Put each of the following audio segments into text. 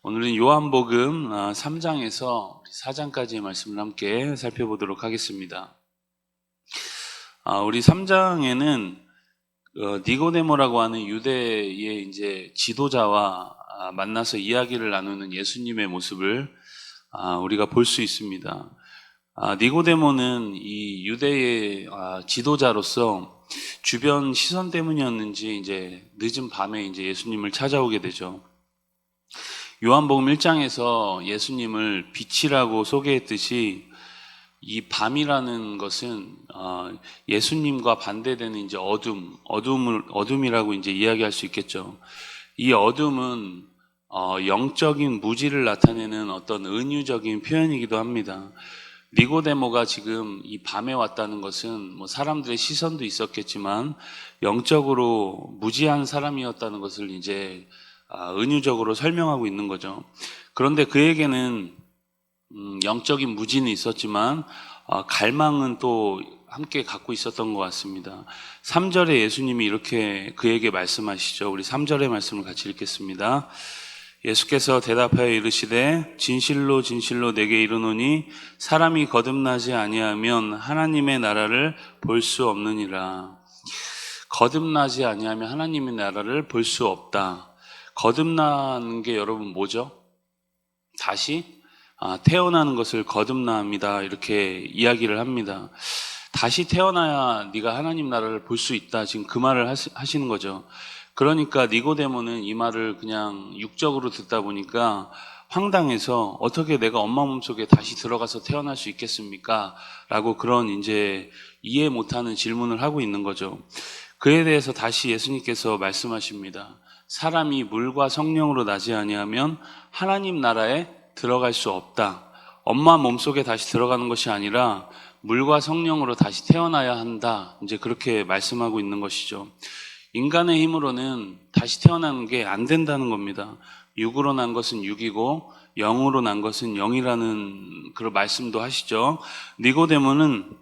오늘은 요한복음 3장에서 4장까지의 말씀을 함께 살펴보도록 하겠습니다. 우리 3장에는 니고데모라고 하는 유대의 이제 지도자와 만나서 이야기를 나누는 예수님의 모습을 우리가 볼 수 있습니다. 니고데모는 이 유대의 지도자로서 주변 시선 때문이었는지 이제 늦은 밤에 이제 예수님을 찾아오게 되죠. 요한복음 1장에서 예수님을 빛이라고 소개했듯이 이 밤이라는 것은 예수님과 반대되는 이제 어둠이라고 이제 이야기할 수 있겠죠. 이 어둠은 영적인 무지를 나타내는 어떤 은유적인 표현이기도 합니다. 니고데모가 지금 이 밤에 왔다는 것은 뭐 사람들의 시선도 있었겠지만 영적으로 무지한 사람이었다는 것을 이제 은유적으로 설명하고 있는 거죠. 그런데 그에게는 영적인 무지는 있었지만 갈망은 또 함께 갖고 있었던 것 같습니다. 3절에 예수님이 이렇게 그에게 말씀하시죠. 우리 3절의 말씀을 같이 읽겠습니다. 예수께서 대답하여 이르시되 진실로 진실로 내게 이르노니 사람이 거듭나지 아니하면 하나님의 나라를 볼 수 없느니라. 거듭나지 아니하면 하나님의 나라를 볼 수 없다. 거듭나는 게 여러분 뭐죠? 다시 태어나는 것을 거듭납니다. 이렇게 이야기를 합니다. 다시 태어나야 네가 하나님 나라를 볼 수 있다. 지금 그 말을 하시는 거죠. 그러니까 니고데모는 이 말을 그냥 육적으로 듣다 보니까 황당해서 어떻게 내가 엄마 몸속에 다시 들어가서 태어날 수 있겠습니까? 라고 그런 이제 이해 못하는 질문을 하고 있는 거죠. 그에 대해서 다시 예수님께서 말씀하십니다. 사람이 물과 성령으로 나지 아니하면 하나님 나라에 들어갈 수 없다. 엄마 몸속에 다시 들어가는 것이 아니라 물과 성령으로 다시 태어나야 한다. 이제 그렇게 말씀하고 있는 것이죠. 인간의 힘으로는 다시 태어나는 게 안 된다는 겁니다. 육으로 난 것은 육이고 영으로 난 것은 영이라는 그런 말씀도 하시죠. 니고데모는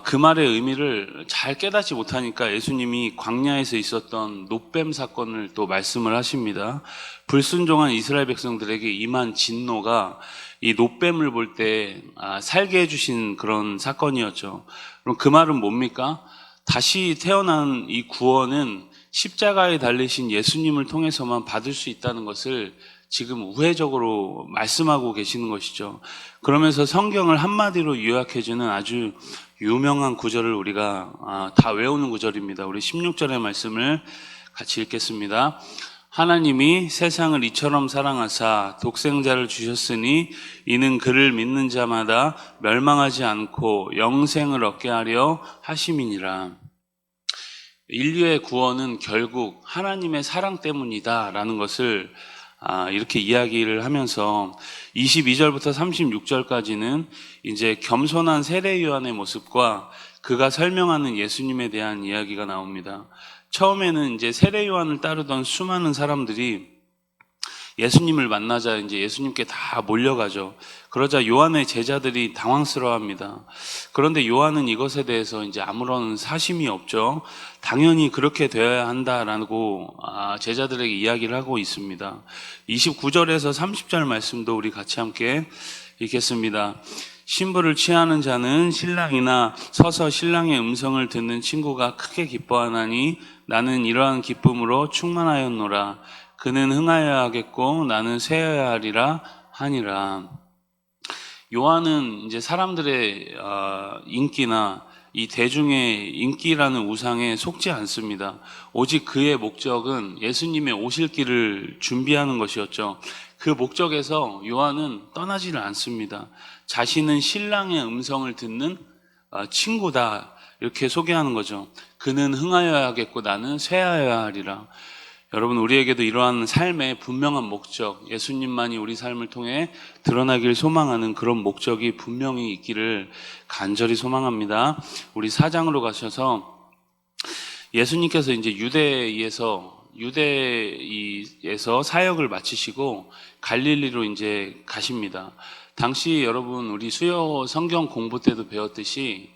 그 말의 의미를 잘 깨닫지 못하니까 예수님이 광야에서 있었던 놋뱀 사건을 또 말씀을 하십니다. 불순종한 이스라엘 백성들에게 임한 진노가 이 놋뱀을 볼 때 살게 해주신 그런 사건이었죠. 그럼 그 말은 뭡니까? 다시 태어난 이 구원은 십자가에 달리신 예수님을 통해서만 받을 수 있다는 것을 지금 우회적으로 말씀하고 계시는 것이죠. 그러면서 성경을 한마디로 요약해주는 아주 유명한 구절을 우리가 다 외우는 구절입니다. 우리 16절의 말씀을 같이 읽겠습니다. 하나님이 세상을 이처럼 사랑하사 독생자를 주셨으니 이는 그를 믿는 자마다 멸망하지 않고 영생을 얻게 하려 하심이니라. 인류의 구원은 결국 하나님의 사랑 때문이다라는 것을 이렇게 이야기를 하면서 22절부터 36절까지는 이제 겸손한 세례 요한의 모습과 그가 설명하는 예수님에 대한 이야기가 나옵니다. 처음에는 이제 세례 요한을 따르던 수많은 사람들이 예수님을 만나자 이제 예수님께 다 몰려가죠. 그러자 요한의 제자들이 당황스러워합니다. 그런데 요한은 이것에 대해서 이제 아무런 사심이 없죠. 당연히 그렇게 되어야 한다라고 제자들에게 이야기를 하고 있습니다. 29절에서 30절 말씀도 우리 같이 함께 읽겠습니다. 신부를 취하는 자는 신랑이나 서서 신랑의 음성을 듣는 친구가 크게 기뻐하나니 나는 이러한 기쁨으로 충만하였노라. 그는 흥하여야 하겠고 나는 쇠하여야 하리라 하니라. 요한은 이제 사람들의 인기나 이 대중의 인기라는 우상에 속지 않습니다. 오직 그의 목적은 예수님의 오실 길을 준비하는 것이었죠. 그 목적에서 요한은 떠나지를 않습니다. 자신은 신랑의 음성을 듣는 친구다 이렇게 소개하는 거죠. 그는 흥하여야 하겠고 나는 쇠하여야 하리라. 여러분, 우리에게도 이러한 삶의 분명한 목적, 예수님만이 우리 삶을 통해 드러나길 소망하는 그런 목적이 분명히 있기를 간절히 소망합니다. 우리 4장으로 가셔서 예수님께서 이제 유대에서 사역을 마치시고 갈릴리로 이제 가십니다. 당시 여러분 우리 수요 성경 공부 때도 배웠듯이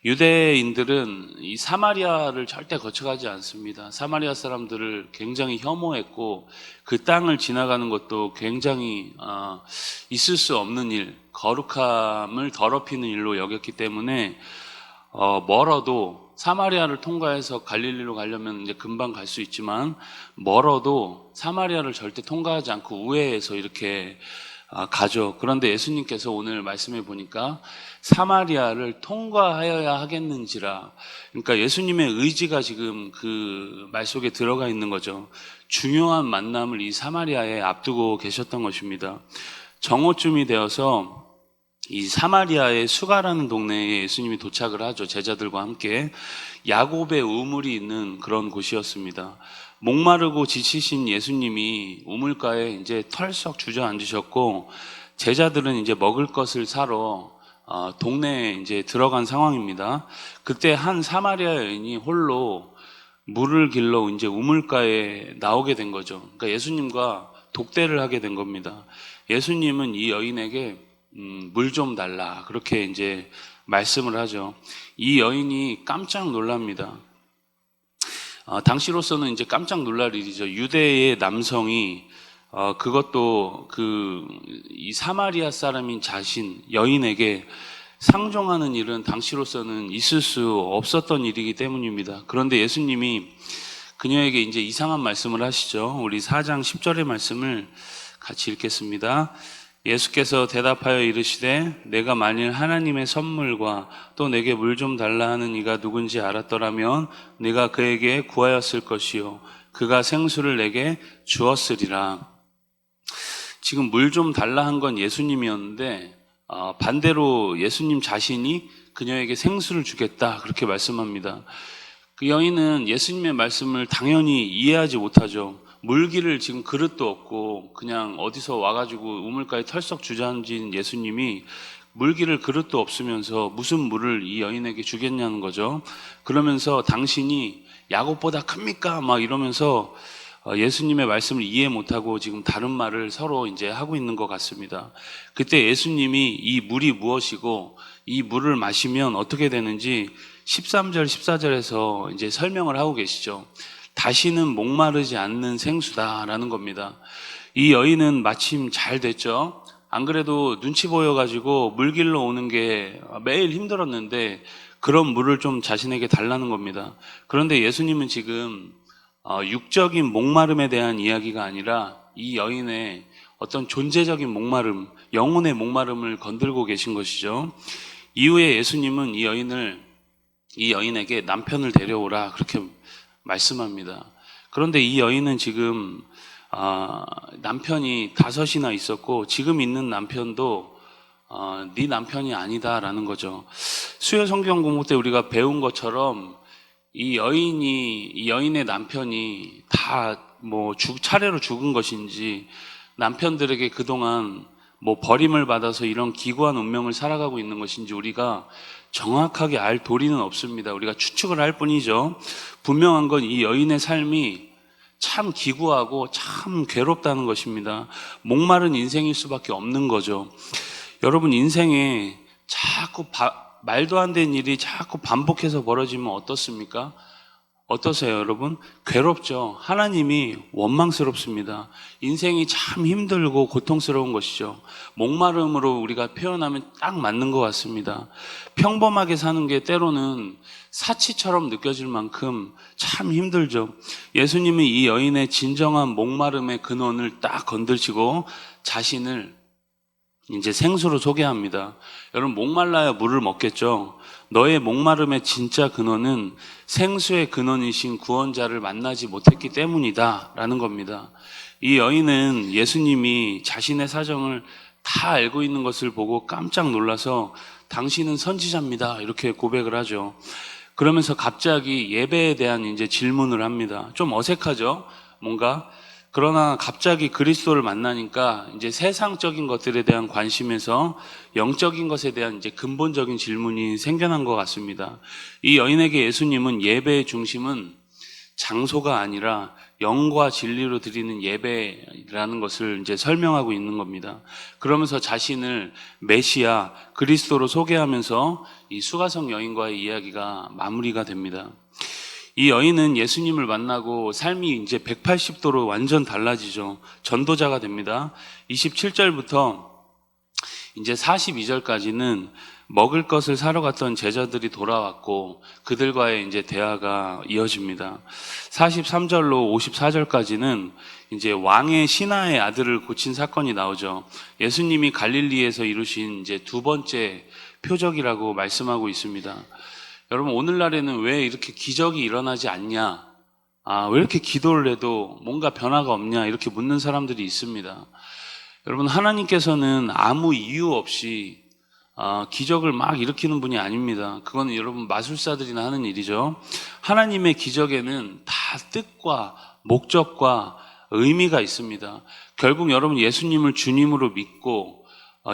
유대인들은 이 사마리아를 절대 거쳐가지 않습니다. 사마리아 사람들을 굉장히 혐오했고 그 땅을 지나가는 것도 굉장히 있을 수 없는 일, 거룩함을 더럽히는 일로 여겼기 때문에 멀어도 사마리아를 통과해서 갈릴리로 가려면 이제 금방 갈 수 있지만 멀어도 사마리아를 절대 통과하지 않고 우회해서 이렇게 가죠. 그런데 예수님께서 오늘 말씀해 보니까 사마리아를 통과하여야 하겠는지라. 그러니까 예수님의 의지가 지금 그 말 속에 들어가 있는 거죠. 중요한 만남을 이 사마리아에 앞두고 계셨던 것입니다. 정오쯤이 되어서 이 사마리아의 수가라는 동네에 예수님이 도착을 하죠. 제자들과 함께. 야곱의 우물이 있는 그런 곳이었습니다. 목마르고 지치신 예수님이 우물가에 이제 털썩 주저앉으셨고 제자들은 이제 먹을 것을 사러 동네에 이제 들어간 상황입니다. 그때 한 사마리아 여인이 홀로 물을 길러 이제 우물가에 나오게 된 거죠. 그러니까 예수님과 독대를 하게 된 겁니다. 예수님은 이 여인에게 물 좀 달라 그렇게 이제 말씀을 하죠. 이 여인이 깜짝 놀랍니다. 당시로서는 이제 깜짝 놀랄 일이죠. 유대의 남성이 그것도 이 사마리아 사람인 자신 여인에게 상종하는 일은 당시로서는 있을 수 없었던 일이기 때문입니다. 그런데 예수님이 그녀에게 이제 이상한 말씀을 하시죠. 우리 4장 10절의 말씀을 같이 읽겠습니다. 예수께서 대답하여 이르시되 내가 만일 하나님의 선물과 또 내게 물 좀 달라 하는 이가 누군지 알았더라면 내가 그에게 구하였을 것이요 그가 생수를 내게 주었으리라. 지금 물 좀 달라 한 건 예수님이었는데 반대로 예수님 자신이 그녀에게 생수를 주겠다 그렇게 말씀합니다. 그 여인은 예수님의 말씀을 당연히 이해하지 못하죠. 물기를 지금 그릇도 없고 그냥 어디서 와가지고 우물가에 털썩 주저앉은 예수님이 물기를 그릇도 없으면서 무슨 물을 이 여인에게 주겠냐는 거죠. 그러면서 당신이 야곱보다 큽니까? 막 이러면서 예수님의 말씀을 이해 못하고 지금 다른 말을 서로 이제 하고 있는 것 같습니다. 그때 예수님이 이 물이 무엇이고 이 물을 마시면 어떻게 되는지 13절, 14절에서 이제 설명을 하고 계시죠. 다시는 목마르지 않는 생수다라는 겁니다. 이 여인은 마침 잘 됐죠. 안 그래도 눈치 보여가지고 물 길러 오는 게 매일 힘들었는데 그런 물을 좀 자신에게 달라는 겁니다. 그런데 예수님은 지금 육적인 목마름에 대한 이야기가 아니라 이 여인의 어떤 존재적인 목마름, 영혼의 목마름을 건들고 계신 것이죠. 이후에 예수님은 이 여인에게 남편을 데려오라 그렇게 말씀합니다. 그런데 이 여인은 지금 남편이 5이나 있었고 지금 있는 남편도 네 남편이 아니다라는 거죠. 수요 성경 공부 때 우리가 배운 것처럼 이 여인의 남편이 다 뭐 차례로 죽은 것인지 남편들에게 그동안 뭐 버림을 받아서 이런 기구한 운명을 살아가고 있는 것인지 우리가 정확하게 알 도리는 없습니다. 우리가 추측을 할 뿐이죠. 분명한 건 이 여인의 삶이 참 기구하고 참 괴롭다는 것입니다. 목마른 인생일 수밖에 없는 거죠. 여러분 인생에 자꾸 말도 안 되는 일이 자꾸 반복해서 벌어지면 어떻습니까? 어떠세요, 여러분? 괴롭죠. 하나님이 원망스럽습니다. 인생이 참 힘들고 고통스러운 것이죠. 목마름으로 우리가 표현하면 딱 맞는 것 같습니다. 평범하게 사는 게 때로는 사치처럼 느껴질 만큼 참 힘들죠. 예수님이 이 여인의 진정한 목마름의 근원을 딱 건드시고 자신을 이제 생수로 소개합니다. 여러분 목말라야 물을 먹겠죠. 너의 목마름의 진짜 근원은 생수의 근원이신 구원자를 만나지 못했기 때문이다 라는 겁니다. 이 여인은 예수님이 자신의 사정을 다 알고 있는 것을 보고 깜짝 놀라서 당신은 선지자입니다 이렇게 고백을 하죠. 그러면서 갑자기 예배에 대한 이제 질문을 합니다. 좀 어색하죠? 뭔가 그러나 갑자기 그리스도를 만나니까 이제 세상적인 것들에 대한 관심에서 영적인 것에 대한 이제 근본적인 질문이 생겨난 것 같습니다. 이 여인에게 예수님은 예배의 중심은 장소가 아니라 영과 진리로 드리는 예배라는 것을 이제 설명하고 있는 겁니다. 그러면서 자신을 메시아 그리스도로 소개하면서 이 수가성 여인과의 이야기가 마무리가 됩니다. 이 여인은 예수님을 만나고 삶이 이제 180도로 완전 달라지죠. 전도자가 됩니다. 27절부터 이제 42절까지는 먹을 것을 사러 갔던 제자들이 돌아왔고 그들과의 이제 대화가 이어집니다. 43절로 54절까지는 이제 왕의 신하의 아들을 고친 사건이 나오죠. 예수님이 갈릴리에서 이루신 이제 두 번째 표적이라고 말씀하고 있습니다. 여러분, 오늘날에는 왜 이렇게 기적이 일어나지 않냐? 왜 이렇게 기도를 해도 뭔가 변화가 없냐? 이렇게 묻는 사람들이 있습니다. 여러분, 하나님께서는 아무 이유 없이 기적을 막 일으키는 분이 아닙니다. 그건 여러분 마술사들이나 하는 일이죠. 하나님의 기적에는 다 뜻과 목적과 의미가 있습니다. 결국 여러분 예수님을 주님으로 믿고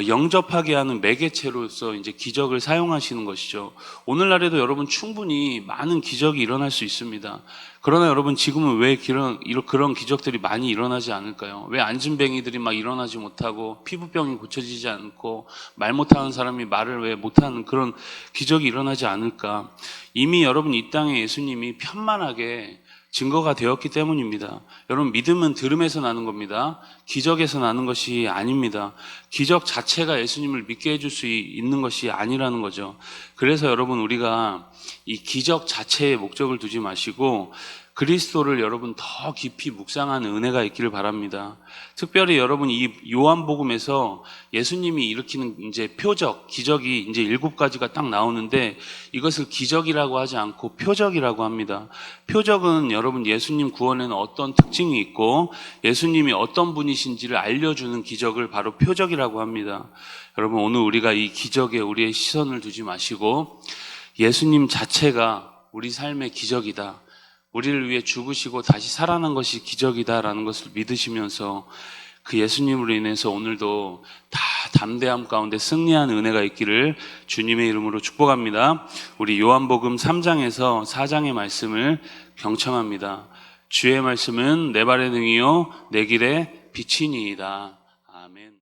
영접하게 하는 매개체로서 이제 기적을 사용하시는 것이죠. 오늘날에도 여러분 충분히 많은 기적이 일어날 수 있습니다. 그러나 여러분 지금은 왜 그런 기적들이 많이 일어나지 않을까요? 왜 안진뱅이들이 막 일어나지 못하고 피부병이 고쳐지지 않고 말 못하는 사람이 말을 왜 못하는 그런 기적이 일어나지 않을까? 이미 여러분 이 땅에 예수님이 편만하게 증거가 되었기 때문입니다. 여러분, 믿음은 들음에서 나는 겁니다. 기적에서 나는 것이 아닙니다. 기적 자체가 예수님을 믿게 해줄 수 있는 것이 아니라는 거죠. 그래서 여러분, 우리가 이 기적 자체에 목적을 두지 마시고 그리스도를 여러분 더 깊이 묵상하는 은혜가 있기를 바랍니다. 특별히 여러분 이 요한복음에서 예수님이 일으키는 이제 표적, 기적이 이제 7가지가 딱 나오는데 이것을 기적이라고 하지 않고 표적이라고 합니다. 표적은 여러분 예수님 구원에는 어떤 특징이 있고 예수님이 어떤 분이신지를 알려주는 기적을 바로 표적이라고 합니다. 여러분, 오늘 우리가 이 기적에 우리의 시선을 두지 마시고 예수님 자체가 우리 삶의 기적이다, 우리를 위해 죽으시고 다시 살아난 것이 기적이다라는 것을 믿으시면서 그 예수님으로 인해서 오늘도 다 담대함 가운데 승리하는 은혜가 있기를 주님의 이름으로 축복합니다. 우리 요한복음 3장에서 4장의 말씀을 경청합니다. 주의 말씀은 내 발의 등이요 내 길의 빛이니이다. 아멘.